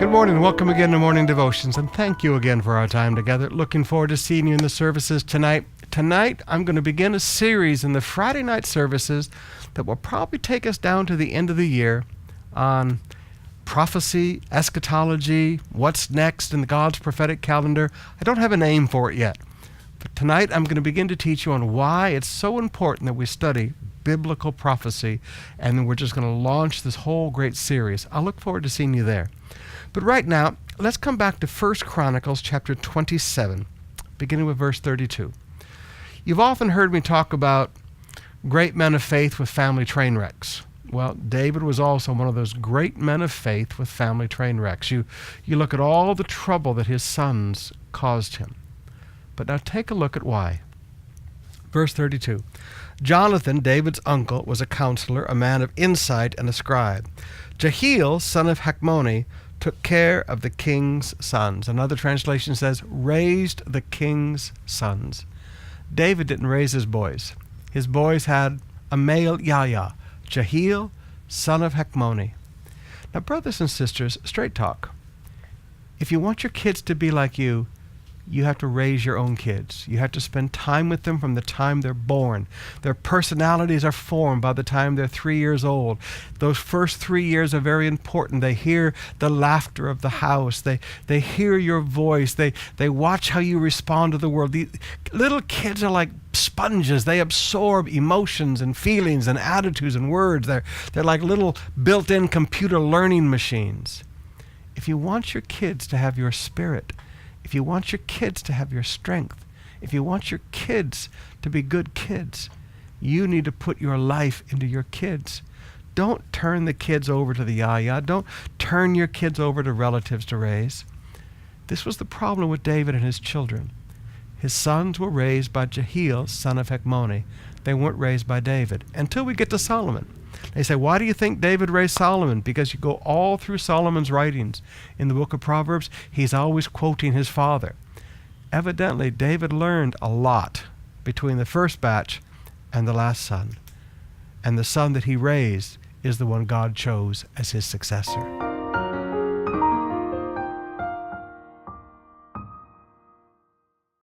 Good morning. Welcome again to Morning Devotions, and thank you again for our time together. Looking forward to seeing you in the services tonight. Tonight, I'm going to begin a series in the Friday night services that will probably take us down to the end of the year on prophecy, eschatology, what's next in God's prophetic calendar. I don't have a name for it yet. But tonight, I'm going to begin to teach you on why it's so important that we study biblical prophecy, and then we're just going to launch this whole great series. I look forward to seeing you there. But right now, let's come back to 1 Chronicles chapter 27, beginning with verse 32. You've often heard me talk about great men of faith with family train wrecks. Well, David was also one of those great men of faith with family train wrecks. You look at all the trouble that his sons caused him. But now take a look at why. Verse 32. Jonathan, David's uncle, was a counselor, a man of insight and a scribe. Jehiel, son of Hakmoni, took care of the king's sons. Another translation says, raised the king's sons. David didn't raise his boys. His boys had a male Yahya, Jehiel, son of Hakmoni. Now, brothers and sisters, straight talk. If you want your kids to be like you have to raise your own kids. You have to spend time with them from the time they're born. Their personalities are formed by the time they're 3 years old. Those first 3 years are very important. They hear the laughter of the house. They hear your voice. They watch how you respond to the world. The little kids are like sponges. They absorb emotions and feelings and attitudes and words. They're like little built-in computer learning machines. If you want your kids to have your spirit, if you want your kids to have your strength, if you want your kids to be good kids, you need to put your life into your kids. Don't turn the kids over to the Yahya. Don't turn your kids over to relatives to raise. This was the problem with David and his children. His sons were raised by Jehiel, son of Hakmoni. They weren't raised by David until we get to Solomon. They say, why do you think David raised Solomon? Because you go all through Solomon's writings in the book of Proverbs, he's always quoting his father. Evidently, David learned a lot between the first batch and the last son. And the son that he raised is the one God chose as his successor.